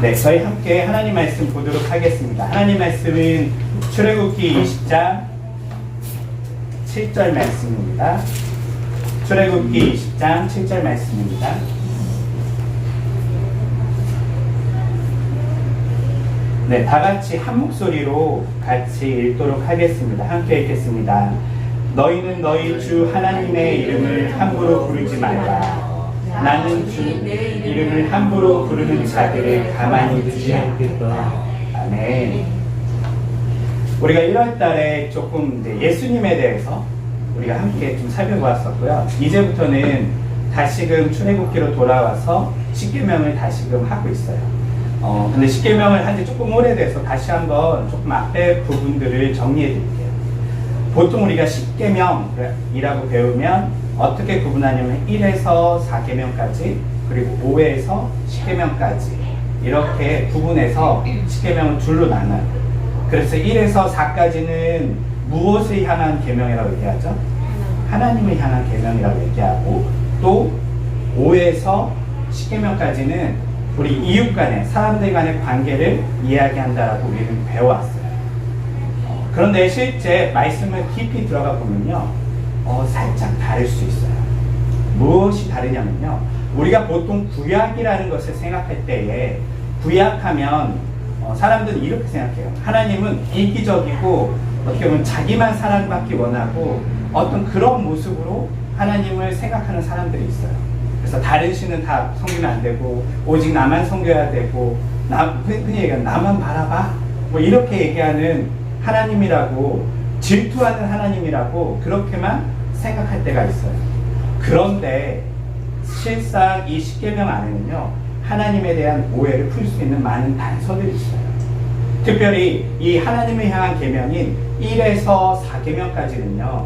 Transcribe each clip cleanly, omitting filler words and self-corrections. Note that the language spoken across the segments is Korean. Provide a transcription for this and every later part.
네, 저희 함께 하나님 말씀 보도록 하겠습니다. 하나님 말씀은 출애굽기 20장 7절 말씀입니다. 출애굽기 20장 7절 말씀입니다. 네, 다 같이 한 목소리로 같이 읽도록 하겠습니다. 함께 읽겠습니다. 너희는 너희 주 하나님의 이름을 함부로 부르지 말라. 나는 주 이름을 함부로 부르는 자들을 가만히 두지 않겠다. 아멘. 우리가 1월 달에 조금 예수님에 대해서 우리가 함께 좀 살펴보았었고요. 이제부터는 다시금 출애굽기로 돌아와서 십계명을 다시금 하고 있어요. 근데 십계명을 한 지 조금 오래돼서 다시 한번 조금 앞에 부분들을 정리해 드릴게요. 보통 우리가 십계명이라고 배우면 어떻게 구분하냐면 1에서 4계명까지 그리고 5에서 10계명까지 이렇게 구분해서 십계명을 둘로 나눠요. 그래서 1에서 4까지는 무엇을 향한 계명이라고 얘기하죠? 하나님을 향한 계명이라고 얘기하고, 또 5에서 10계명까지는 우리 이웃 간의, 사람들 간의 관계를 이야기한다라고 우리는 배워왔어요. 그런데 실제 말씀을 깊이 들어가 보면요, 살짝 다를 수 있어요. 무엇이 다르냐면요, 우리가 보통 구약이라는 것을 생각할 때에 구약하면 사람들은 이렇게 생각해요. 하나님은 이기적이고 어떻게 보면 자기만 사랑받기 원하고 어떤 그런 모습으로 하나님을 생각하는 사람들이 있어요. 그래서 다른 신은 다 섬기면 안 되고 오직 나만 섬겨야 되고, 흔히 얘기하는 나만 바라봐 뭐 이렇게 얘기하는 하나님이라고, 질투하는 하나님이라고 그렇게만 생각할 때가 있어요. 그런데 실상 이 십계명 안에는요, 하나님에 대한 오해를 풀 수 있는 많은 단서들이 있어요. 특별히 이 하나님을 향한 계명인 1에서 4계명까지는요,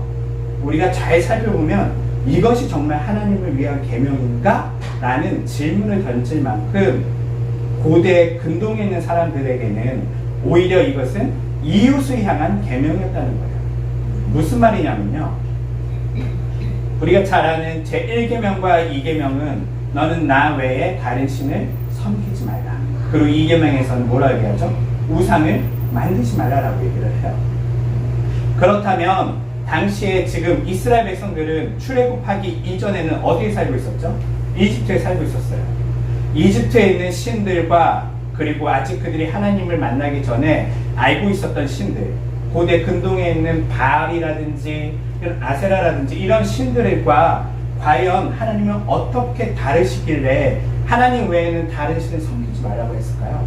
우리가 잘 살펴보면 이것이 정말 하나님을 위한 계명인가? 라는 질문을 던질 만큼 고대 근동에 있는 사람들에게는 오히려 이것은 이웃을 향한 계명이었다는 거예요. 무슨 말이냐면요, 우리가 잘 아는 제1계명과 2계명은 너는 나 외에 다른 신을 섬기지 말라. 그리고 2계명에서는 뭐라고 얘기하죠? 우상을 만들지 말라라고 얘기를 해요. 그렇다면 당시에 지금 이스라엘 백성들은 출애굽하기 이전에는 어디에 살고 있었죠? 이집트에 살고 있었어요. 이집트에 있는 신들과 그리고 아직 그들이 하나님을 만나기 전에 알고 있었던 신들, 고대 근동에 있는 바알이라든지 아세라라든지 이런 신들과 과연 하나님은 어떻게 다르시길래 하나님 외에는 다른 신을 섬기지 말라고 했을까요?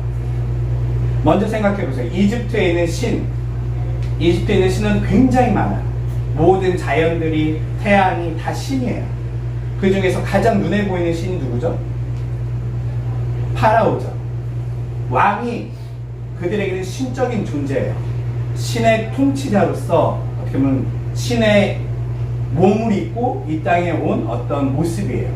먼저 생각해 보세요. 이집트에 있는 신은 굉장히 많아요. 모든 자연들이, 태양이 다 신이에요. 그 중에서 가장 눈에 보이는 신이 누구죠? 파라오죠. 왕이 그들에게는 신적인 존재예요. 신의 통치자로서 어떻게 보면 신의 몸을 입고 이 땅에 온 어떤 모습이에요.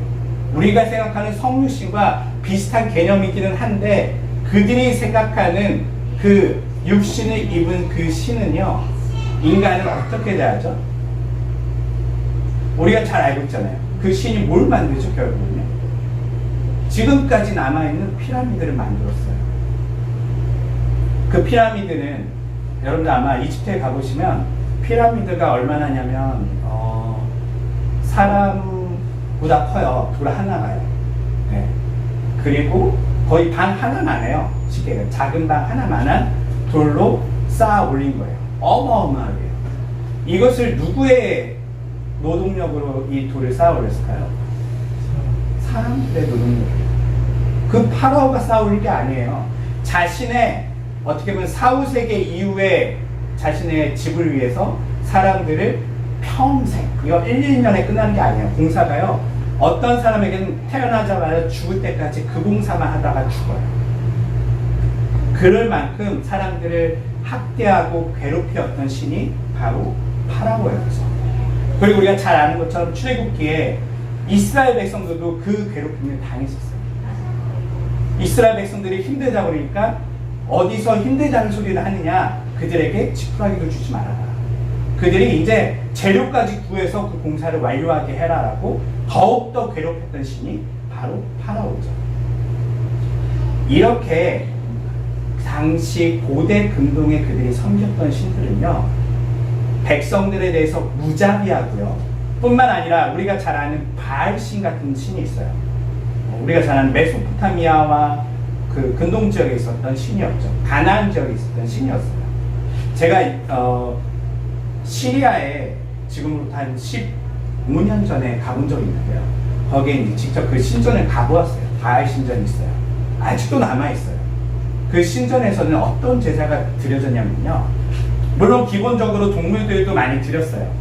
우리가 생각하는 성육신과 비슷한 개념이기는 한데, 그들이 생각하는 그 육신을 입은 그 신은요, 인간을 어떻게 대하죠? 우리가 잘 알고 있잖아요. 그 신이 뭘 만들죠? 결국은요, 지금까지 남아있는 피라미드를 만들었어요. 그 피라미드는 여러분들 아마 이집트에 가보시면 피라미드가 얼마나냐면 사람보다 커요. 돌 하나가요. 네. 그리고 거의 방 하나만 해요. 쉽게 작은 방 하나만한 돌로 쌓아 올린 거예요. 어마어마하게. 이것을 누구의 노동력으로 이 돌을 쌓아 올렸을까요? 사람들의 노동력이에요. 그 파라오가 쌓아 올린 게 아니에요. 자신의 어떻게 보면 4, 5세기 이후에 자신의 집을 위해서 사람들을 평생, 이거 1, 2년에 끝나는 게 아니에요. 공사가요, 어떤 사람에게는 태어나자마자 죽을 때까지 그 공사만 하다가 죽어요. 그럴 만큼 사람들을 학대하고 괴롭히었던 신이 바로 파라오였죠. 그리고 우리가 잘 아는 것처럼 출애굽기에 이스라엘 백성들도 그 괴롭힘을 당했었어요. 이스라엘 백성들이 힘들다 그러니까 어디서 힘들다는 소리를 하느냐, 그들에게 지푸라기도 주지 말아라. 그들이 이제 재료까지 구해서 그 공사를 완료하게 해라라고 더욱더 괴롭혔던 신이 바로 파라오죠. 이렇게 당시 고대 근동에 그들이 섬겼던 신들은요, 백성들에 대해서 무자비하고요, 뿐만 아니라 우리가 잘 아는 바알신 같은 신이 있어요. 우리가 잘 아는 메소포타미아와 그 근동 지역에 있었던 신이었죠. 가나안 지역에 있었던 신이었어요. 제가 시리아에 지금으로부터 한 15년 전에 가본 적이 있는데요. 거기에 이제 직접 그 신전을 가보았어요. 바알 신전이 있어요. 아직도 남아있어요. 그 신전에서는 어떤 제사가 드려졌냐면요, 물론 기본적으로 동물들도 많이 드렸어요.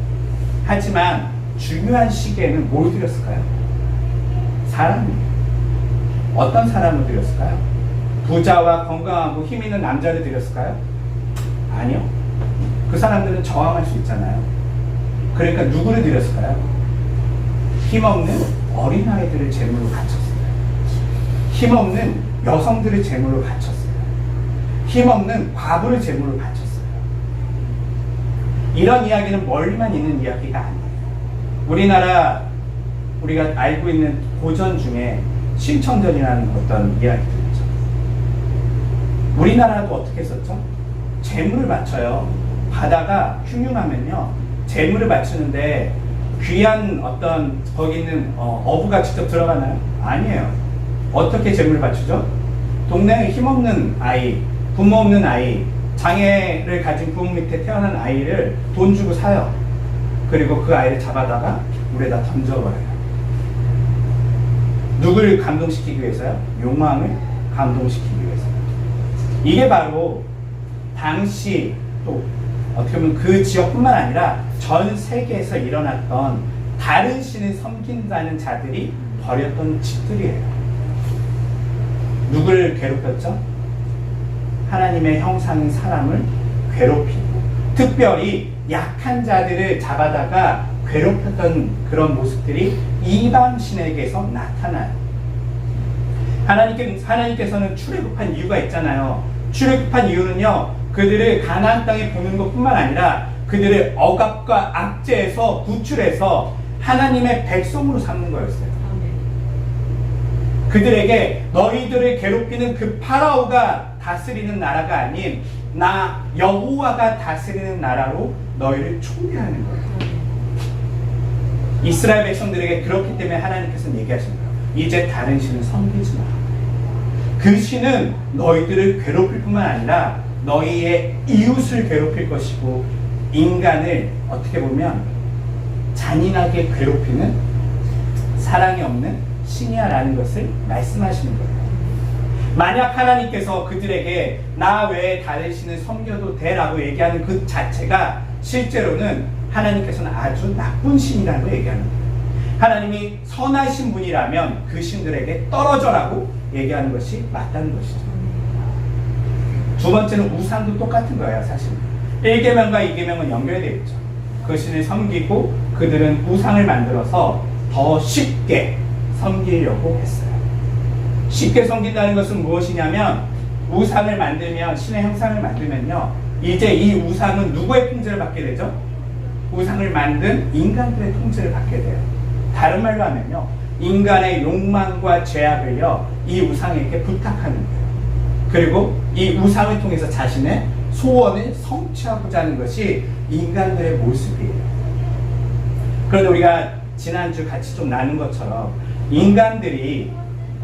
하지만 중요한 시기에는 뭘 드렸을까요? 사람이에요. 어떤 사람을 드렸을까요? 부자와 건강하고 힘 있는 남자를 드렸을까요? 아니요. 그 사람들은 저항할 수 있잖아요. 그러니까 누구를 드렸을까요? 힘없는 어린아이들을 제물로 바쳤어요. 힘없는 여성들을 제물로 바쳤어요. 힘없는 과부를 제물로 바쳤어요. 이런 이야기는 멀리만 있는 이야기가 아니에요. 우리나라 우리가 알고 있는 고전 중에 신청전이라는 어떤 이야기들 있죠. 우리나라도 어떻게 했었죠? 제물을 바쳐요. 바다가 흉흉하면요, 제물을 바치는데 귀한 어떤 거기 있는 어부가 직접 들어가나요? 아니에요. 어떻게 제물을 바치죠? 동네에 힘없는 아이, 부모 없는 아이, 장애를 가진 부모 밑에 태어난 아이를 돈 주고 사요. 그리고 그 아이를 잡아다가 물에다 던져버려요. 누구를 감동시키기 위해서요? 욕망을 감동시키기 위해서요. 이게 바로 당시, 또 어떻게 보면 그 지역뿐만 아니라 전 세계에서 일어났던 다른 신을 섬긴다는 자들이 벌였던 짓들이에요. 누구를 괴롭혔죠? 하나님의 형상인 사람을 괴롭히고, 특별히 약한 자들을 잡아다가 괴롭혔던 그런 모습들이 이방 신에게서 나타나요. 하나님께서는 출애굽한 이유가 있잖아요. 출애굽한 이유는요, 그들을 가나안 땅에 보는 것뿐만 아니라 그들을 억압과 압제에서 구출해서 하나님의 백성으로 삼는 거였어요. 그들에게 너희들을 괴롭히는 그 파라오가 다스리는 나라가 아닌 나 여호와가 다스리는 나라로 너희를 초대하는 거예요. 이스라엘 백성들에게 그렇기 때문에 하나님께서는 얘기하신 거예요. 이제 다른 신을 섬기지 마. 그 신은 너희들을 괴롭힐 뿐만 아니라 너희의 이웃을 괴롭힐 것이고, 인간을 어떻게 보면 잔인하게 괴롭히는 사랑이 없는 신이야 라는 것을 말씀하시는 거예요. 만약 하나님께서 그들에게 나 외에 다른 신을 섬겨도 돼 라고 얘기하는 그 자체가 실제로는 하나님께서는 아주 나쁜 신이라고 얘기하는 거예요. 하나님이 선하신 분이라면 그 신들에게 떨어져라고 얘기하는 것이 맞다는 것이죠. 두 번째는 우상도 똑같은 거예요. 사실 1계명과 2계명은 연결되어 있죠. 그 신을 섬기고 그들은 우상을 만들어서 더 쉽게 섬기려고 했어요. 쉽게 섬긴다는 것은 무엇이냐면, 우상을 만들면, 신의 형상을 만들면요, 이제 이 우상은 누구의 통제를 받게 되죠? 우상을 만든 인간들의 통제를 받게 돼요. 다른 말로 하면요, 인간의 욕망과 죄악을요, 이 우상에게 부탁하는 거예요. 그리고 이 우상을 통해서 자신의 소원을 성취하고자 하는 것이 인간들의 모습이에요. 그런데 우리가 지난주 같이 좀 나눈 것처럼 인간들이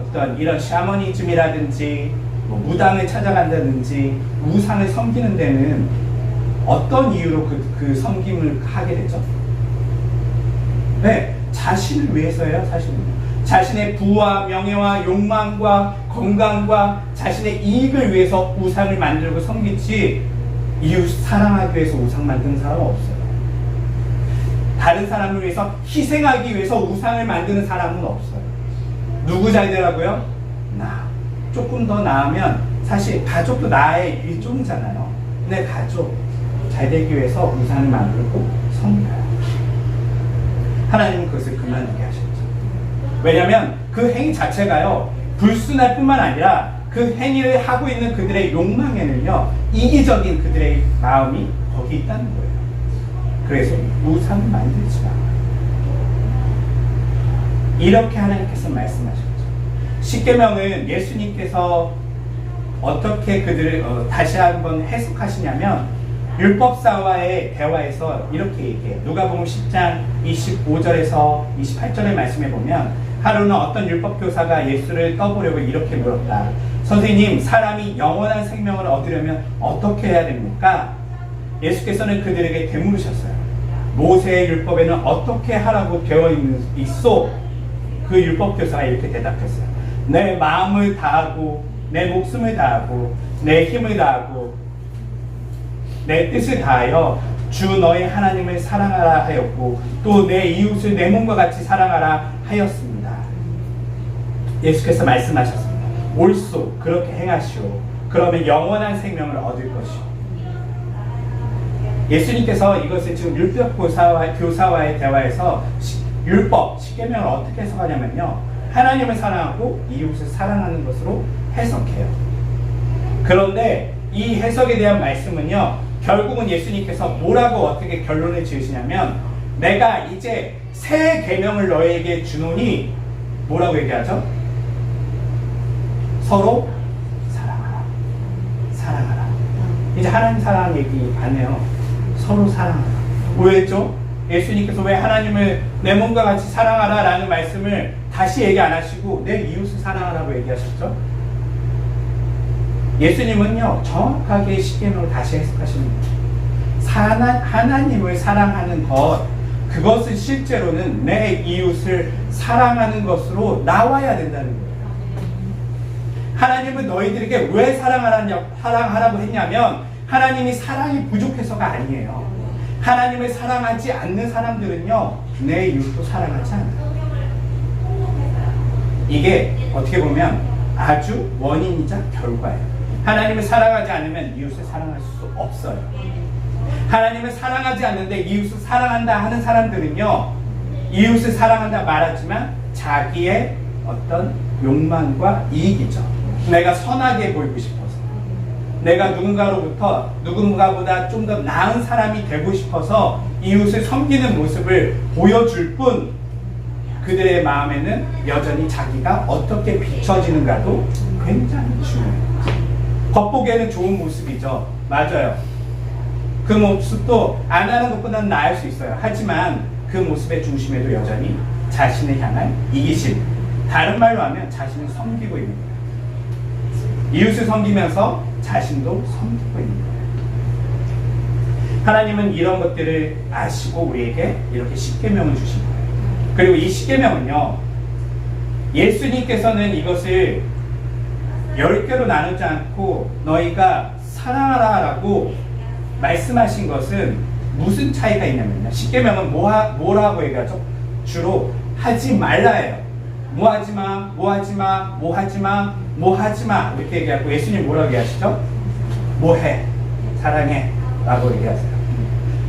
어떤 이런 샤머니즘이라든지 무당을 찾아간다든지 우상을 섬기는 데는 어떤 이유로 그 섬김을 하게 되죠? 네, 자신을 위해서예요. 사실은 자신의 부와 명예와 욕망과 건강과 자신의 이익을 위해서 우상을 만들고 섬기지, 이웃 사랑하기 위해서 우상 만드는 사람은 없어요. 다른 사람을 위해서 희생하기 위해서 우상을 만드는 사람은 없어요. 누구 잘 되라고요? 나. 조금 더 나으면 사실 가족도 나의 일종이잖아요. 내 가족 잘 되기 위해서 우상을 만들고 섬겨요. 하나님은 그것을 그만두게 하셨죠. 왜냐하면 그 행위 자체가요, 불순할 뿐만 아니라 그 행위를 하고 있는 그들의 욕망에는요, 이기적인 그들의 마음이 거기 있다는 거예요. 그래서 우상을 만들지 마. 이렇게 하나님께서 말씀하셨죠. 십계명은 예수님께서 어떻게 그들을 다시 한번 해석하시냐면 율법사와의 대화에서 이렇게 얘기해요. 누가복음 10장 25절에서 28절의 말씀에 보면 하루는 어떤 율법교사가 예수를 떠보려고 이렇게 물었다. 선생님, 사람이 영원한 생명을 얻으려면 어떻게 해야 됩니까? 예수께서는 그들에게 되물으셨어요. 모세의 율법에는 어떻게 하라고 되어 있소? 그 율법교사가 이렇게 대답했어요. 내 마음을 다하고 내 목숨을 다하고 내 힘을 다하고 내 뜻을 다하여 주 너의 하나님을 사랑하라 하였고 또 내 이웃을 내 몸과 같이 사랑하라 하였습니다. 예수께서 말씀하셨습니다. 옳소, 그렇게 행하시오. 그러면 영원한 생명을 얻을 것이오. 예수님께서 이것을 지금 율법교사와의 대화에서 율법, 십계명을 어떻게 해석하냐면요, 하나님을 사랑하고 이웃을 사랑하는 것으로 해석해요. 그런데 이 해석에 대한 말씀은요, 결국은 예수님께서 뭐라고 어떻게 결론을 지으시냐면, 내가 이제 새 계명을 너에게 주노니 뭐라고 얘기하죠? 서로 사랑하라. 사랑하라. 이제 하나님 사랑하는 얘기 아니에요. 서로 사랑하라. 왜죠? 예수님께서 왜 하나님을 내 몸과 같이 사랑하라 라는 말씀을 다시 얘기 안 하시고 내 이웃을 사랑하라고 얘기하셨죠? 예수님은요, 정확하게 십계명을 다시 해석하시는 거예요. 하나님을 사랑하는 것, 그것은 실제로는 내 이웃을 사랑하는 것으로 나와야 된다는 거예요. 하나님은 너희들에게 왜 사랑하라고 했냐면, 하나님이 사랑이 부족해서가 아니에요. 하나님을 사랑하지 않는 사람들은요, 내 이웃도 사랑하지 않아요. 이게 어떻게 보면 아주 원인이자 결과예요. 하나님을 사랑하지 않으면 이웃을 사랑할 수 없어요. 하나님을 사랑하지 않는데 이웃을 사랑한다 하는 사람들은요, 이웃을 사랑한다 말하지만 자기의 어떤 욕망과 이익이죠. 내가 선하게 보이고 싶어서, 내가 누군가보다 좀 더 나은 사람이 되고 싶어서 이웃을 섬기는 모습을 보여줄 뿐, 그들의 마음에는 여전히 자기가 어떻게 비춰지는가도 굉장히 중요해요. 겉보기에는 좋은 모습이죠. 맞아요. 그 모습도 안 하는 것보다는 나을 수 있어요. 하지만 그 모습의 중심에도 여전히 자신을 향한 이기심, 다른 말로 하면 자신을 섬기고 있는 거예요. 이웃을 섬기면서 자신도 섬기고 있는 거예요. 하나님은 이런 것들을 아시고 우리에게 이렇게 십계명을 주신 거예요. 그리고 이 십계명은요, 예수님께서는 이것을 10개로 나누지 않고 너희가 사랑하라 라고 말씀하신 것은 무슨 차이가 있냐면요, 십계명은 뭐라고 얘기하죠? 주로 하지 말라예요. 뭐 하지마, 뭐 하지마, 뭐 하지마, 뭐 하지마 이렇게 얘기하고, 예수님 뭐라고 얘기하시죠? 뭐해, 사랑해 라고 얘기하세요.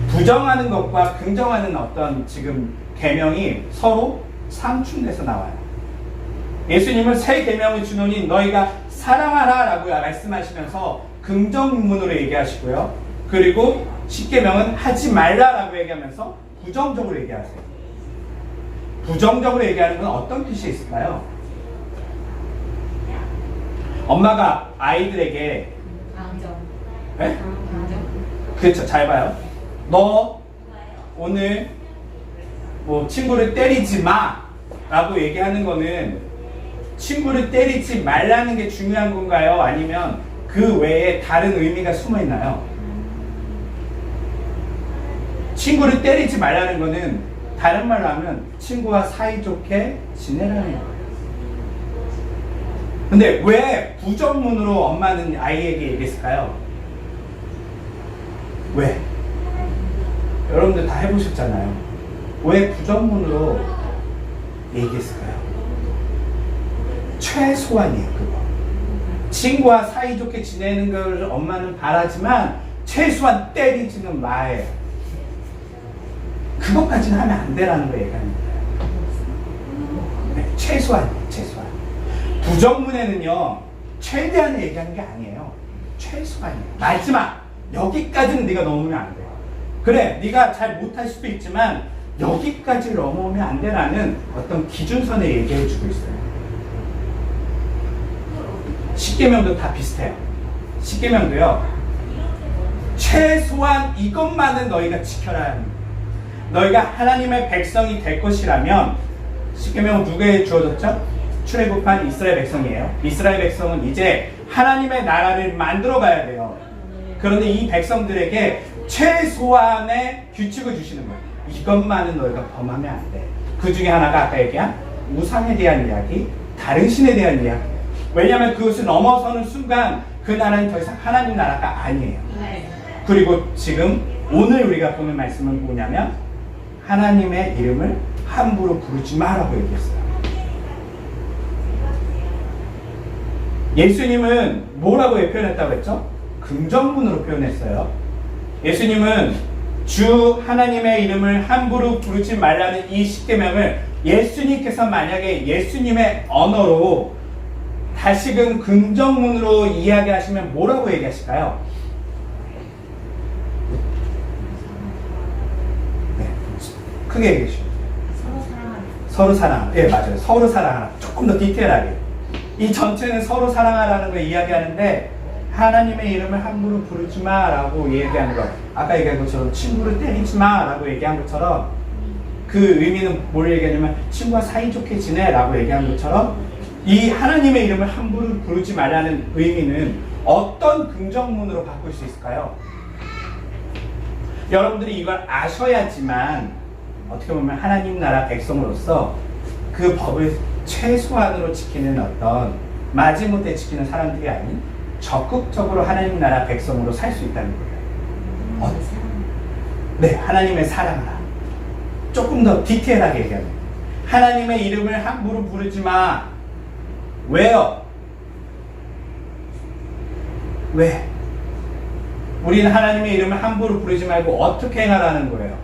부정하는 것과 긍정하는 어떤 지금 계명이 서로 상충돼서 나와요. 예수님은 새 계명을 주노니 너희가 사랑하라 라고 말씀하시면서 긍정문으로 얘기하시고요, 그리고 십계명은 하지 말라 라고 얘기하면서 부정적으로 얘기하세요. 부정적으로 얘기하는 건 어떤 뜻이 있을까요? 엄마가 아이들에게 네? 그렇죠, 잘 봐요. 너 오늘 뭐 친구를 때리지 마 라고 얘기하는 거는 친구를 때리지 말라는 게 중요한 건가요? 아니면 그 외에 다른 의미가 숨어 있나요? 친구를 때리지 말라는 거는 다른 말로 하면 친구와 사이좋게 지내라는 거예요. 근데 왜 부정문으로 엄마는 아이에게 얘기했을까요? 왜? 여러분들 다 해보셨잖아요. 왜 부정문으로 얘기했을까요? 최소한이에요, 그거. 친구와 사이좋게 지내는 걸 엄마는 바라지만 최소한 때리지는 마예요. 그것까지는 하면 안 되라는 거 얘기하는 거예요. 네, 최소한이에요, 최소한. 부정문에는요, 최대한을 얘기하는 게 아니에요. 최소한이에요. 마지막, 여기까지는 네가 넘으면 안 돼. 그래, 네가 잘 못할 수도 있지만 여기까지 넘어오면 안 되라는 어떤 기준선을 얘기해 주고 있어요. 십계명도 다 비슷해요. 십계명도요. 최소한 이것만은 너희가 지켜라 합니다. 너희가 하나님의 백성이 될 것이라면 십계명은 누구에게 주어졌죠? 출애굽한 이스라엘 백성이에요. 이스라엘 백성은 이제 하나님의 나라를 만들어 가야 돼요. 그런데 이 백성들에게 최소한의 규칙을 주시는 거예요. 이것만은 너희가 범하면 안 돼. 그 중에 하나가 아까 얘기한 우상에 대한 이야기, 다른 신에 대한 이야기. 왜냐하면 그것을 넘어서는 순간 그 나라는 더 이상 하나님 나라가 아니에요. 그리고 지금 오늘 우리가 보는 말씀은 뭐냐면 하나님의 이름을 함부로 부르지 마라고 얘기했어요. 예수님은 뭐라고 표현했다고 했죠? 긍정문으로 표현했어요. 예수님은 주 하나님의 이름을 함부로 부르지 말라는 이 십계명을 예수님께서 만약에 예수님의 언어로 다시금 긍정문으로 이야기하시면 뭐라고 얘기하실까요? 네, 크게 얘기해 주시죠. 서로 사랑하라. 예, 맞아요. 서로 사랑하라. 조금 더 디테일하게. 이 전체는 서로 사랑하라는 걸 이야기하는데 하나님의 이름을 함부로 부르지 마라고 얘기하는 것. 아까 얘기한 것처럼 친구를 때리지 마라고 얘기한 것처럼 그 의미는 뭘 얘기하냐면 친구와 사이좋게 지내라고 얘기한 것처럼 이 하나님의 이름을 함부로 부르지 말라는 의미는 어떤 긍정문으로 바꿀 수 있을까요? 여러분들이 이걸 아셔야지만 어떻게 보면 하나님 나라 백성으로서 그 법을 최소한으로 지키는 어떤 마지못해 지키는 사람들이 아닌 적극적으로 하나님 나라 백성으로 살 수 있다는 거예요. 네, 하나님의 사랑하라. 조금 더 디테일하게 얘기하면 하나님의 이름을 함부로 부르지 마. 왜요? 왜? 우리는 하나님의 이름을 함부로 부르지 말고 어떻게 행하라는 거예요?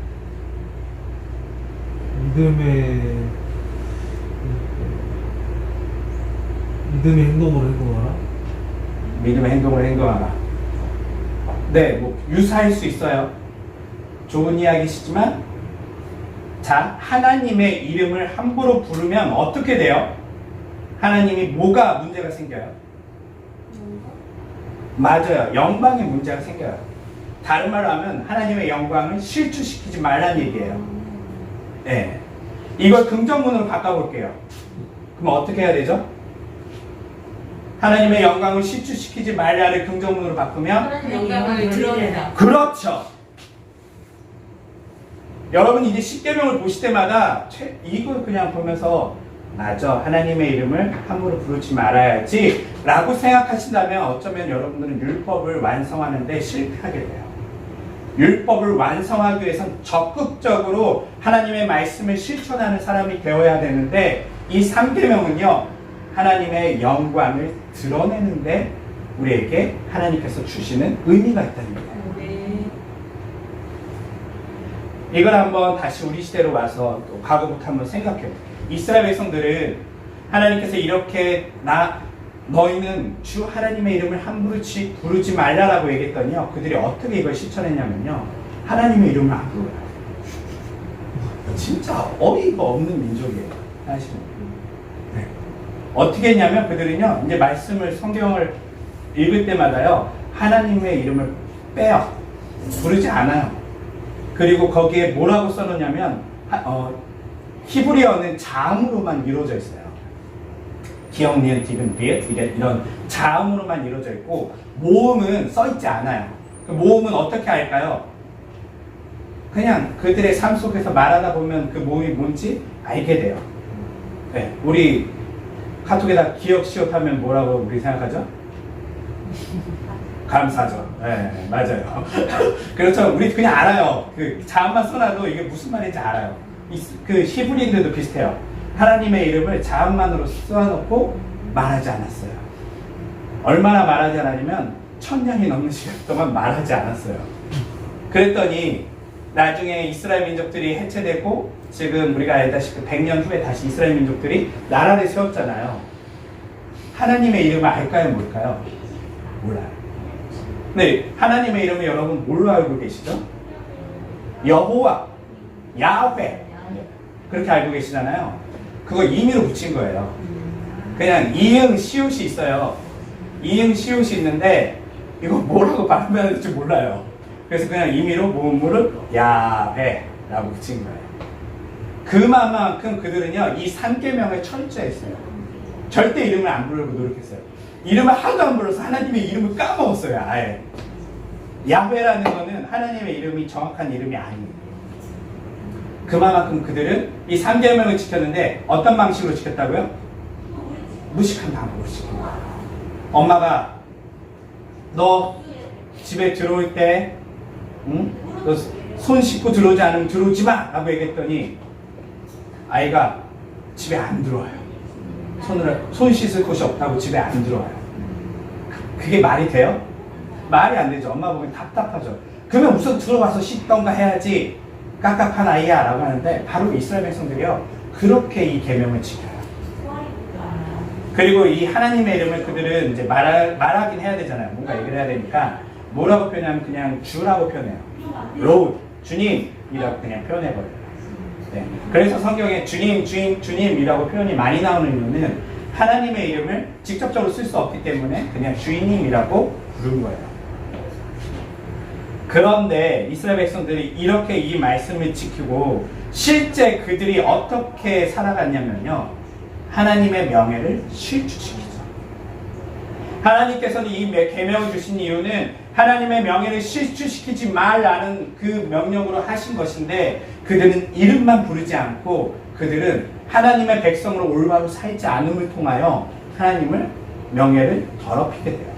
믿음의 행동으로 행동하라. 믿음의 행동을 행동하라. 네, 뭐 유사할 수 있어요. 좋은 이야기시지만 자, 하나님의 이름을 함부로 부르면 어떻게 돼요? 하나님이 뭐가 문제가 생겨요? 맞아요. 영광의 문제가 생겨요. 다른 말로 하면 하나님의 영광을 실추시키지 말라는 얘기예요. 네. 이걸 긍정문으로 바꿔볼게요. 그럼 어떻게 해야 되죠? 하나님의 영광을 실추시키지 말라를 긍정문으로 바꾸면 하나님의 영광을 드러내라. 그렇죠. 여러분 이제 십계명을 보실 때마다 이걸 그냥 보면서 맞아, 하나님의 이름을 함부로 부르지 말아야지 라고 생각하신다면 어쩌면 여러분들은 율법을 완성하는데 실패하게 돼요. 율법을 완성하기 위해서는 적극적으로 하나님의 말씀을 실천하는 사람이 되어야 되는데 이 3계명은요 하나님의 영광을 드러내는데 우리에게 하나님께서 주시는 의미가 있다는 거예요. 이걸 한번 다시 우리 시대로 와서 또 과거부터 한번 생각해요. 이스라엘 백성들은 하나님께서 이렇게 너희는 주 하나님의 이름을 함부로 부르지 말라라고 얘기했더니요 그들이 어떻게 이걸 실천했냐면요 하나님의 이름을 안 불러요. 진짜 어이가 없는 민족이에요. 사실은. 네. 어떻게 했냐면 그들은요 이제 말씀을 성경을 읽을 때마다요 하나님의 이름을 빼요. 부르지 않아요. 그리고 거기에 뭐라고 써놓냐면 히브리어는 자음으로만 이루어져 있어요. 기억, 니은, 디귿, 리엣 이런 자음으로만 이루어져 있고 모음은 써있지 않아요. 그 모음은 어떻게 할까요? 그냥 그들의 삶 속에서 말하다 보면 그 모음이 뭔지 알게 돼요. 네, 우리 카톡에다 기억, 시옷 하면 뭐라고 우리 생각하죠? 감사죠. 네, 맞아요. 그렇죠. 우리 그냥 알아요. 그 자음만 써놔도 이게 무슨 말인지 알아요. 그 히브리인들도 비슷해요. 하나님의 이름을 자음만으로 써놓고 말하지 않았어요. 얼마나 말하지 않았냐면 1000년이 넘는 시간 동안 말하지 않았어요. 그랬더니 나중에 이스라엘 민족들이 해체되고 지금 우리가 알다시피 100년 후에 다시 이스라엘 민족들이 나라를 세웠잖아요. 하나님의 이름을 알까요? 뭘까요? 몰라요. 네, 하나님의 이름을 여러분 뭘로 알고 계시죠? 여호와, 야훼 그렇게 알고 계시잖아요. 그거 임의로 붙인 거예요. 그냥 이응, 시옷이 있어요. 이응 시옷이 있는데 이거 뭐라고 발음해야 될지 몰라요. 그래서 그냥 임의로 모음물을 야훼라고 붙인 거예요. 그만큼 그들은요 이 3계명에 철저했어요. 절대 이름을 안 부르려고 노력했어요. 이름을 하도 안 불러서 하나님의 이름을 까먹었어요. 아예. 야훼라는 거는 하나님의 이름이 정확한 이름이 아니에요. 그만큼 그들은 이 3계명을 지켰는데 어떤 방식으로 지켰다고요? 무식한 방법으로 지킨 거예요. 엄마가 너 집에 들어올 때 너 손 씻고 들어오지 않으면 들어오지 마 라고 얘기했더니 아이가 집에 안 들어와요. 손 씻을 곳이 없다고 집에 안 들어와요. 그게 말이 돼요? 말이 안 되죠. 엄마 보면 답답하죠. 그러면 우선 들어와서 씻던가 해야지 깝깝한 아이야 라고 하는데 바로 이스라엘 백성들이요 그렇게 이 계명을 지켜요. 그리고 이 하나님의 이름을 그들은 이제 말하긴 해야 되잖아요. 뭔가 얘기를 해야 되니까 뭐라고 표현하면 그냥 주라고 표현해요. 로드, 주님이라고 그냥 표현해버려요. 네. 그래서 성경에 주님, 주인, 주님이라고 표현이 많이 나오는 이유는 하나님의 이름을 직접적으로 쓸 수 없기 때문에 그냥 주인님이라고 부른 거예요. 그런데 이스라엘 백성들이 이렇게 이 말씀을 지키고 실제 그들이 어떻게 살아갔냐면요. 하나님의 명예를 실추시키죠. 하나님께서는 이 계명을 주신 이유는 하나님의 명예를 실추시키지 말라는 그 명령으로 하신 것인데 그들은 이름만 부르지 않고 그들은 하나님의 백성으로 올바로 살지 않음을 통하여 하나님을 명예를 더럽히게 돼요.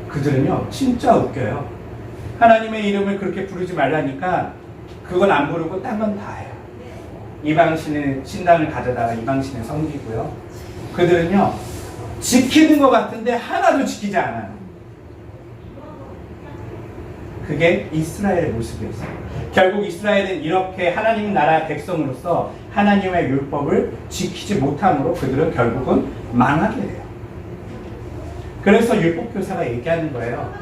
그들은요 진짜 웃겨요. 하나님의 이름을 그렇게 부르지 말라니까 그건 안 부르고 딴 건 다 해요. 이방신의 신당을 가져다가 이방신을 섬기고요. 그들은요 지키는 것 같은데 하나도 지키지 않아요. 그게 이스라엘의 모습이었어요. 결국 이스라엘은 이렇게 하나님 나라의 백성으로서 하나님의 율법을 지키지 못함으로 그들은 결국은 망하게 돼요. 그래서 율법교사가 얘기하는 거예요.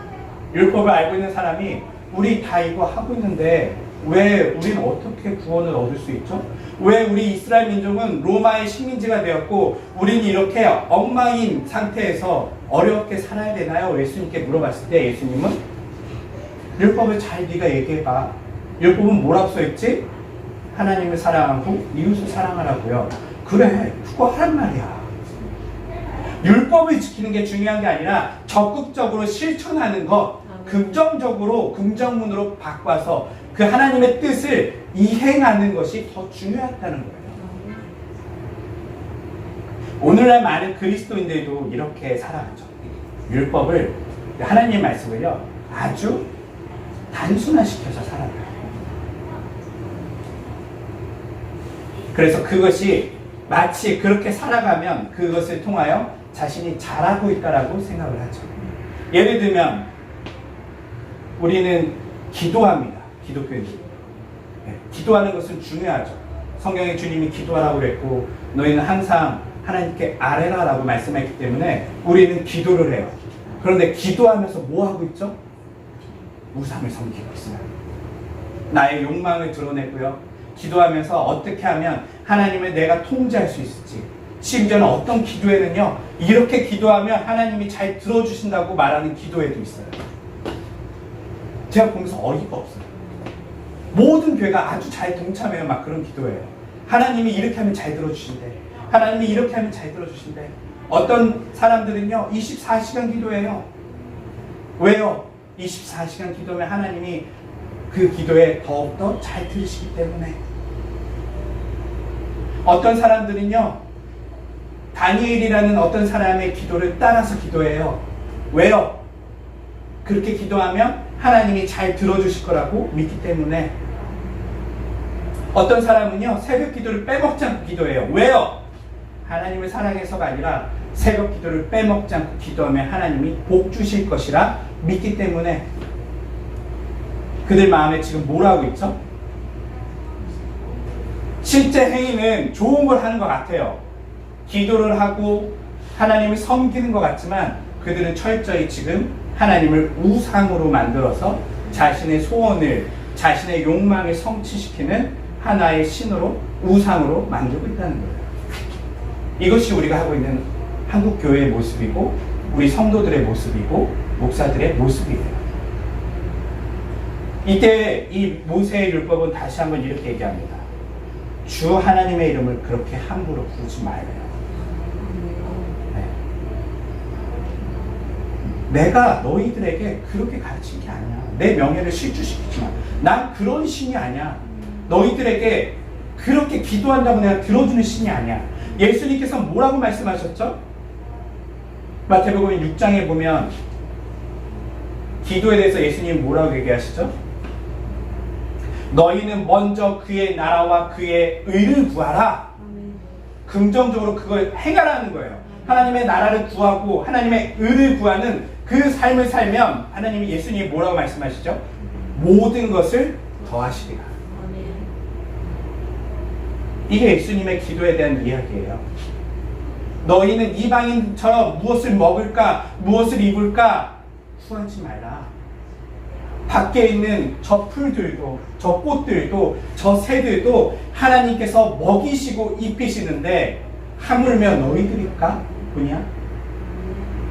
율법을 알고 있는 사람이 우리 다 이거 하고 있는데 왜 우리는 어떻게 구원을 얻을 수 있죠? 왜 우리 이스라엘 민족은 로마의 식민지가 되었고 우리는 이렇게 엉망인 상태에서 어렵게 살아야 되나요? 예수님께 물어봤을 때 예수님은 율법을 잘 네가 얘기해봐. 율법은 뭐라고 써있지? 하나님을 사랑하고 이웃을 사랑하라고요. 그래 그거 하란 말이야. 율법을 지키는 게 중요한 게 아니라 적극적으로 실천하는 것, 긍정적으로 긍정문으로 바꿔서 그 하나님의 뜻을 이행하는 것이 더 중요하다는 거예요. 오늘날 많은 그리스도인들도 이렇게 살아가죠. 율법을, 하나님의 말씀을요 아주 단순화시켜서 살아가요. 그래서 그것이 마치 그렇게 살아가면 그것을 통하여 자신이 잘하고 있다라고 생각을 하죠. 예를 들면 우리는 기도합니다. 기독교인들. 네, 기도하는 것은 중요하죠. 성경에 주님이 기도하라고 그랬고 너희는 항상 하나님께 아뢰라라고 말씀했기 때문에 우리는 기도를 해요. 그런데 기도하면서 뭐 하고 있죠? 우상을 섬기고 있어요. 나의 욕망을 드러내고요. 기도하면서 어떻게 하면 하나님을 내가 통제할 수 있을지, 심지어는 어떤 기도에는요 이렇게 기도하면 하나님이 잘 들어주신다고 말하는 기도에도 있어요. 제가 보면서 어이가 없어요. 모든 교회가 아주 잘 동참해요. 막 그런 기도예요. 하나님이 이렇게 하면 잘 들어주신대. 하나님이 이렇게 하면 잘 들어주신대. 어떤 사람들은요 24시간 기도해요. 왜요? 24시간 기도하면 하나님이 그 기도에 더욱더 잘 들으시기 때문에. 어떤 사람들은요 다니엘이라는 어떤 사람의 기도를 따라서 기도해요. 왜요? 그렇게 기도하면 하나님이 잘 들어주실 거라고 믿기 때문에. 어떤 사람은요 새벽 기도를 빼먹지 않고 기도해요. 왜요? 하나님을 사랑해서가 아니라 새벽 기도를 빼먹지 않고 기도하면 하나님이 복 주실 것이라 믿기 때문에. 그들 마음에 지금 뭘 하고 있죠? 실제 행위는 좋은 걸 하는 것 같아요. 기도를 하고 하나님을 섬기는 것 같지만 그들은 철저히 지금 하나님을 우상으로 만들어서 자신의 소원을, 자신의 욕망을 성취시키는 하나의 신으로, 우상으로 만들고 있다는 거예요. 이것이 우리가 하고 있는 한국 교회의 모습이고 우리 성도들의 모습이고 목사들의 모습이에요. 이때 이 모세의 율법은 다시 한번 이렇게 얘기합니다. 주 하나님의 이름을 그렇게 함부로 부르지 말아요. 네. 내가 너희들에게 그렇게 가르친 게 아니야. 내 명예를 실추시키지 마. 난 그런 신이 아니야. 너희들에게 그렇게 기도한다고 내가 들어주는 신이 아니야. 예수님께서 뭐라고 말씀하셨죠? 마태복음 6장에 보면 기도에 대해서 예수님 뭐라고 얘기하시죠? 너희는 먼저 그의 나라와 그의 의를 구하라. 긍정적으로 그걸 행하라는 거예요. 하나님의 나라를 구하고 하나님의 의를 구하는 그 삶을 살면 하나님이 예수님이 뭐라고 말씀하시죠? 모든 것을 더하시리라. 이게 예수님의 기도에 대한 이야기예요. 너희는 이방인처럼 무엇을 먹을까, 무엇을 입을까 구하지 말라. 밖에 있는 저 풀들도, 저 꽃들도, 저 새들도 하나님께서 먹이시고 입히시는데 하물며 너희들일까? 보냐?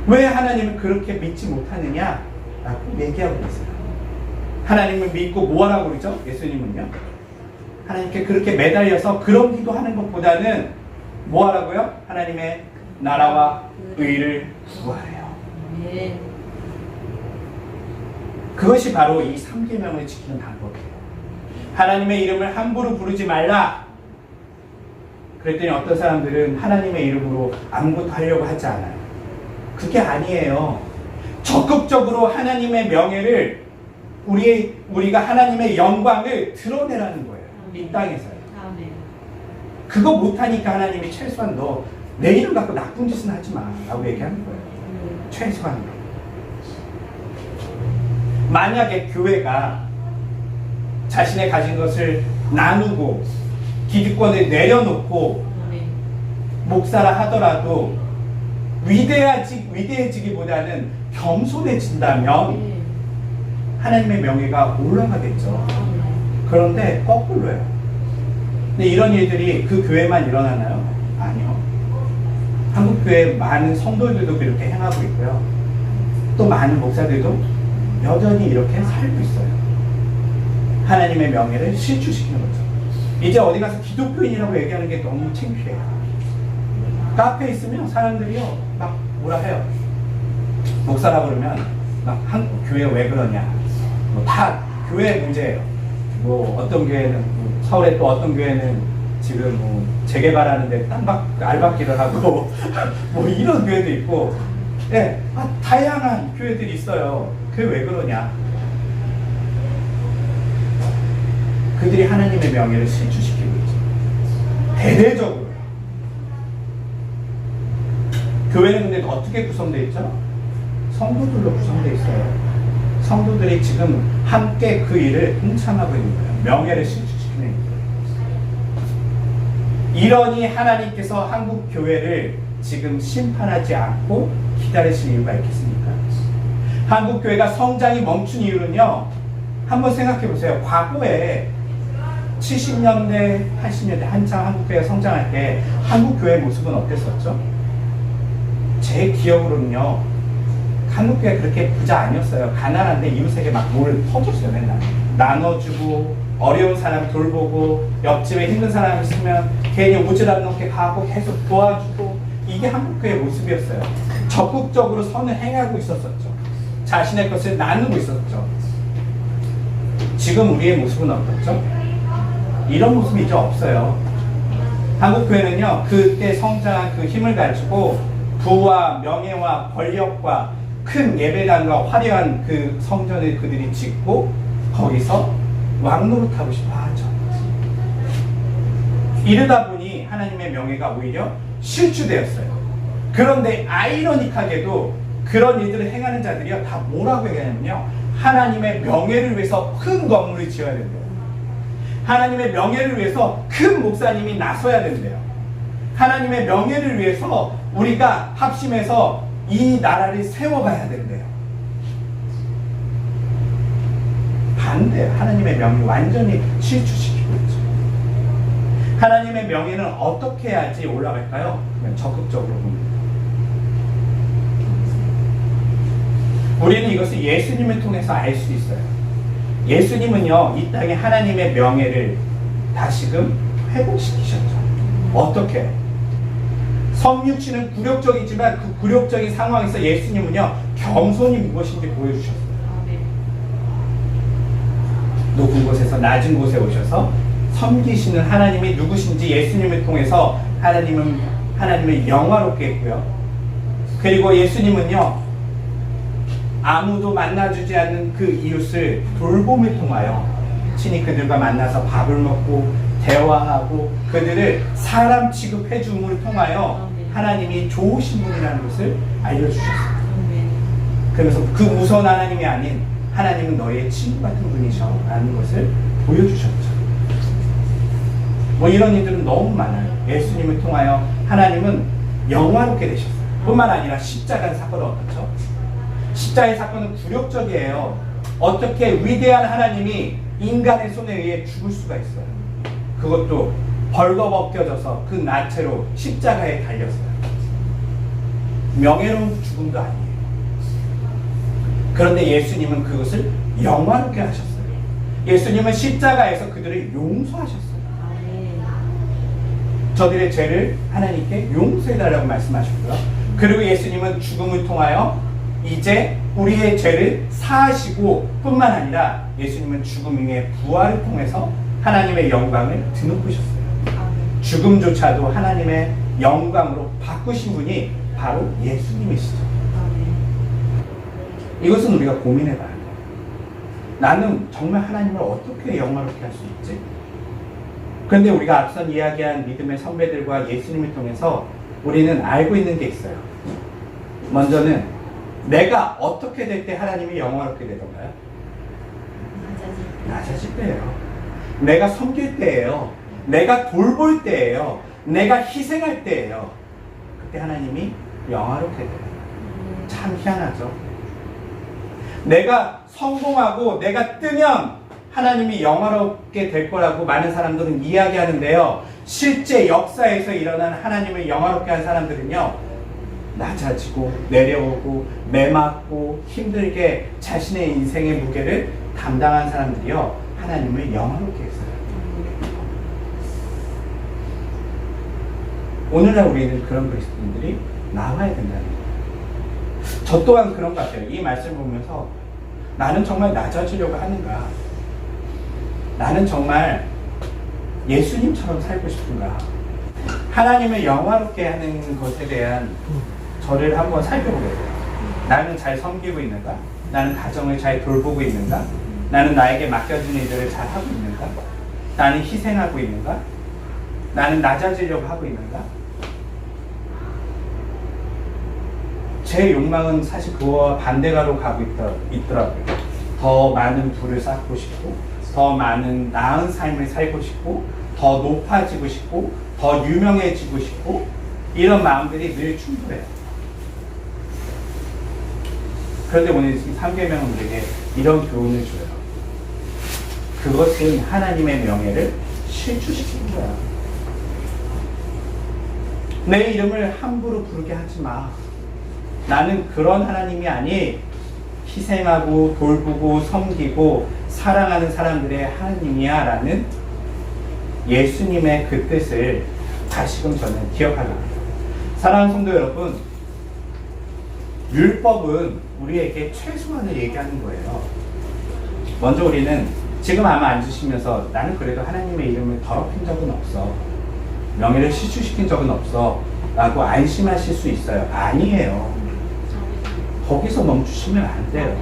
왜 하나님을 그렇게 믿지 못하느냐? 라고 얘기하고 있어요. 하나님을 믿고 뭐 하라고 그러죠? 예수님은요? 하나님께 그렇게 매달려서 그런 기도하는 것보다는 뭐 하라고요? 하나님의 나라와 의를 구하래요. 네. 그것이 바로 이 3계명을 지키는 방법이에요. 하나님의 이름을 함부로 부르지 말라. 그랬더니 어떤 사람들은 하나님의 이름으로 아무것도 하려고 하지 않아요. 그게 아니에요. 적극적으로 하나님의 명예를 우리가 하나님의 영광을 드러내라는 거예요. 이 땅에서요. 그거 못하니까 하나님이 최소한 너 내 이름 갖고 나쁜 짓은 하지 마 라고 얘기하는 거예요. 최소한으로. 만약에 교회가 자신의 가진 것을 나누고 기득권을 내려놓고 목사라 하더라도 위대해지기보다는 겸손해진다면 하나님의 명예가 올라가겠죠. 그런데 거꾸로예요. 근데 이런 일들이 그 교회만 일어나나요? 아니요. 한국교회 많은 성도들도 그렇게 행하고 있고요. 또 많은 목사들도 여전히 이렇게 살고 있어요. 하나님의 명예를 실추시키는 거죠. 이제 어디 가서 기독교인이라고 얘기하는 게 너무 창피해요. 카페에 있으면 사람들이요 막 뭐라 해요. 목사라 그러면 막 한국 교회 왜 그러냐. 뭐 다 교회 문제예요. 뭐 어떤 교회는 서울에 또 어떤 교회는 지금 뭐 재개발하는데 땅 알박기를 하고 뭐 이런 교회도 있고, 예, 다양한 교회들이 있어요. 그게 왜 그러냐? 그들이 하나님의 명예를 실추시키고 있죠. 대대적으로. 교회는 근데 어떻게 구성되어 있죠? 성도들로 구성되어 있어요. 성도들이 지금 함께 그 일을 동참하고 있는 거예요. 명예를 실추시키는 거예요. 이러니 하나님께서 한국 교회를 지금 심판하지 않고 기다리실 이유가 있겠습니까? 한국 교회가 성장이 멈춘 이유는요, 한번 생각해 보세요. 과거에 70년대, 80년대 한창 한국교회가 성장할 때 한국교회의 모습은 어땠었죠? 제 기억으로는요, 한국교회가 그렇게 부자 아니었어요. 가난한데 이웃에게 막 뭘 퍼줬어요. 맨날 나눠주고, 어려운 사람 돌보고, 옆집에 힘든 사람 있으면 괜히 오지랖 넘게 가고 계속 도와주고, 이게 한국교회의 모습이었어요. 적극적으로 선을 행하고 있었었죠. 자신의 것을 나누고 있었죠. 지금 우리의 모습은 어떻죠? 이런 모습이 이제 없어요. 한국교회는요, 그때 성장한 그 힘을 가지고 부와 명예와 권력과 큰 예배당과 화려한 그 성전을 그들이 짓고 거기서 왕노릇하고 싶어 하죠. 이러다 보니 하나님의 명예가 오히려 실추되었어요. 그런데 아이러니하게도 그런 일들을 행하는 자들이요, 다 뭐라고 얘기하냐면요, 하나님의 명예를 위해서 큰 건물을 지어야 된대요. 하나님의 명예를 위해서 큰 목사님이 나서야 된대요. 하나님의 명예를 위해서 우리가 합심해서 이 나라를 세워가야 된대요. 반대예요. 하나님의 명예 완전히 실추시키고 있죠. 하나님의 명예는 어떻게 해야지 올라갈까요? 그냥 적극적으로 봅니다. 우리는 이것을 예수님을 통해서 알 수 있어요. 예수님은요, 이 땅에 하나님의 명예를 다시금 회복시키셨죠. 어떻게? 성육신은 굴욕적이지만 그 굴욕적인 상황에서 예수님은요, 겸손이 무엇인지 보여주셨어요. 높은 곳에서 낮은 곳에 오셔서 섬기시는 하나님이 누구신지 예수님을 통해서 하나님을 영화롭게 했고요. 그리고 예수님은요, 아무도 만나주지 않는 그 이웃을 돌봄을 통하여 친히 그들과 만나서 밥을 먹고 대화하고 그들을 사람 취급해 줌을 통하여 하나님이 좋으신 분이라는 것을 알려주셨어요. 그래서 그 무서운 하나님이 아닌 하나님은 너의 친구 같은 분이셔라는 것을 보여주셨죠. 뭐 이런 일들은 너무 많아요. 예수님을 통하여 하나님은 영화롭게 되셨어요. 뿐만 아니라 십자가 사건은 어떻죠? 십자가의 사건은 굴욕적이에요. 어떻게 위대한 하나님이 인간의 손에 의해 죽을 수가 있어요. 그것도 벌거벗겨져서 그 나체로 십자가에 달렸어요. 명예로운 죽음도 아니에요. 그런데 예수님은 그것을 영화롭게 하셨어요. 예수님은 십자가에서 그들을 용서하셨어요. 저들의 죄를 하나님께 용서해달라고 말씀하셨고요. 그리고 예수님은 죽음을 통하여 이제 우리의 죄를 사하시고 뿐만 아니라 예수님은 죽음 이후에 부활을 통해서 하나님의 영광을 드높으셨어요. 죽음조차도 하나님의 영광으로 바꾸신 분이 바로 예수님이시죠. 이것은 우리가 고민해 봐야 돼요. 나는 정말 하나님을 어떻게 영화롭게 할 수 있지? 그런데 우리가 앞선 이야기한 믿음의 선배들과 예수님을 통해서 우리는 알고 있는 게 있어요. 먼저는 내가 어떻게 될 때 하나님이 영화롭게 되던가요? 낮아질 때예요. 내가 섬길 때예요. 내가 돌볼 때예요. 내가 희생할 때예요. 그때 하나님이 영화롭게 돼요. 참 희한하죠. 내가 성공하고 내가 뜨면 하나님이 영화롭게 될 거라고 많은 사람들은 이야기하는데요. 실제 역사에서 일어난 하나님을 영화롭게 한 사람들은요, 낮아지고 내려오고 매맞고 힘들게 자신의 인생의 무게를 담당한 사람들이요, 하나님을 영화롭게 했어요. 오늘날 우리는 그런 그리스도인들이 나와야 된다는 거예요. 저 또한 그런 것 같아요. 이 말씀을 보면서 나는 정말 낮아지려고 하는가? 나는 정말 예수님처럼 살고 싶은가? 하나님을 영화롭게 하는 것에 대한 저를 한번 살펴보겠어요. 나는 잘 섬기고 있는가? 나는 가정을 잘 돌보고 있는가? 나는 나에게 맡겨진 일들을 잘 하고 있는가? 나는 희생하고 있는가? 나는 낮아지려고 하고 있는가? 제 욕망은 사실 그와 반대가로 가고 있더라고요. 더 많은 부를 쌓고 싶고, 더 많은 나은 삶을 살고 싶고, 더 높아지고 싶고, 더 유명해지고 싶고, 이런 마음들이 늘 충돌해요. 그런데 오늘 3계명은 우리에게 이런 교훈을 줘요. 그것은 하나님의 명예를 실추시키는 거야. 내 이름을 함부로 부르게 하지 마. 나는 그런 하나님이 아니, 희생하고 돌보고 섬기고 사랑하는 사람들의 하나님이야 라는 예수님의 그 뜻을 다시금 저는 기억하려 합니다. 사랑하는 성도 여러분, 율법은 우리에게 최소한을 얘기하는 거예요. 먼저 우리는 지금 아마 앉으시면서 나는 그래도 하나님의 이름을 더럽힌 적은 없어, 명예를 실추시킨 적은 없어 라고 안심하실 수 있어요. 아니에요. 거기서 멈추시면 안 돼요.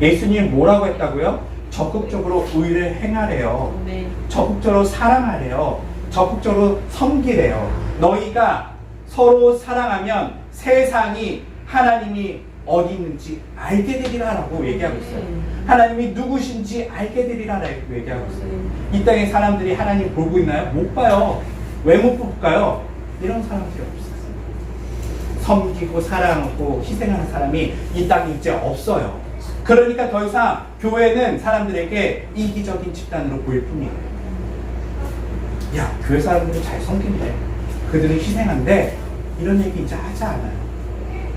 예수님이 뭐라고 했다고요? 적극적으로 의를 행하래요. 적극적으로 사랑하래요. 적극적으로 섬기래요. 너희가 서로 사랑하면 세상이 하나님이 어디 있는지 알게 되리라 라고 얘기하고 있어요. 하나님이 누구신지 알게 되리라 라고 얘기하고 있어요. 이 땅에 사람들이 하나님 보고 있나요? 못 봐요. 왜 못 볼까요? 이런 사람들이 없어요. 섬기고 사랑하고 희생하는 사람이 이 땅에 이제 없어요. 그러니까 더 이상 교회는 사람들에게 이기적인 집단으로 보일 뿐이에요. 야, 교회 사람들은 잘 섬긴대, 그들은 희생한대, 이런 얘기 이제 하지 않아요.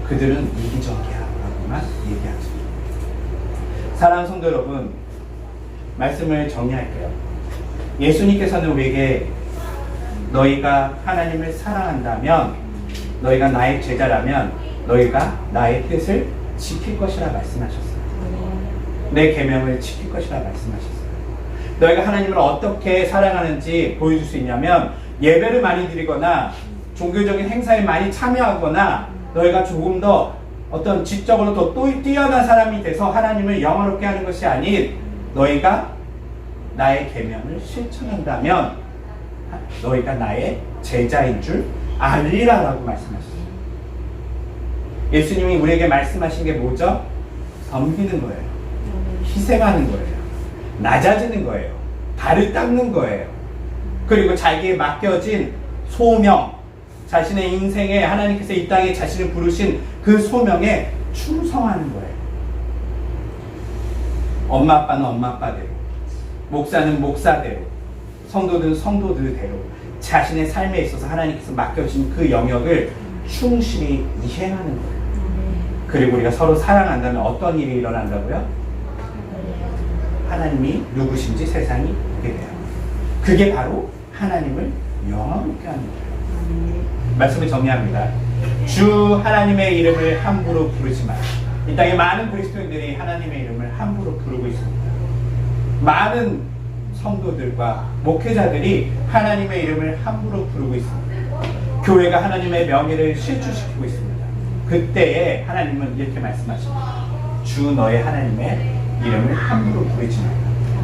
그들은 이기적이야 라고만 얘기하죠. 사랑하는 성도 여러분, 말씀을 정리할게요. 예수님께서는 우리에게 너희가 하나님을 사랑한다면, 너희가 나의 제자라면 너희가 나의 뜻을 지킬 것이라 말씀하셨어요. 내 계명을 지킬 것이라 말씀하셨어요. 너희가 하나님을 어떻게 사랑하는지 보여줄 수 있냐면, 예배를 많이 드리거나 종교적인 행사에 많이 참여하거나 너희가 조금 더 어떤 지적으로 더 뛰어난 사람이 돼서 하나님을 영화롭게 하는 것이 아닌, 너희가 나의 계명을 실천한다면 너희가 나의 제자인 줄 알리라 라고 말씀하셨어요. 예수님이 우리에게 말씀하신 게 뭐죠? 섬기는 거예요. 희생하는 거예요. 낮아지는 거예요. 발을 닦는 거예요. 그리고 자기에 맡겨진 소명, 자신의 인생에 하나님께서 이 땅에 자신을 부르신 그 소명에 충성하는 거예요. 엄마 아빠는 엄마 아빠대로, 목사는 목사대로, 성도들은 성도들대로 자신의 삶에 있어서 하나님께서 맡겨주신 그 영역을 충실히 이행하는 거예요. 그리고 우리가 서로 사랑한다면 어떤 일이 일어난다고요? 하나님이 누구신지 세상이 보게 돼요. 그게 바로 하나님을 영화롭게 하는 거예요. 말씀을 정리합니다. 주 하나님의 이름을 함부로 부르지 마라. 이 땅에 많은 그리스도인들이 하나님의 이름을 함부로 부르고 있습니다. 많은 성도들과 목회자들이 하나님의 이름을 함부로 부르고 있습니다. 교회가 하나님의 명예를 실추시키고 있습니다. 그때에 하나님은 이렇게 말씀하십니다. 주 너의 하나님의 이름을 함부로 부르지 마라.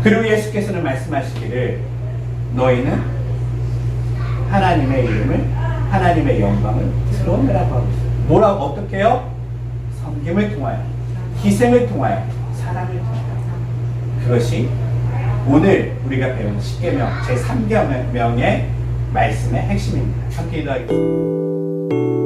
그리고 예수께서는 말씀하시기를 너희는 하나님의 이름을, 하나님의 영광을 드러내라고 하고 있어요. 뭐라고? 어떻게 해요? 섬김을 통하여, 희생을 통하여, 사랑을 통하여. 그것이 오늘 우리가 배운 십계명 제3계명의 말씀의 핵심입니다. 함께 기도하겠습니다.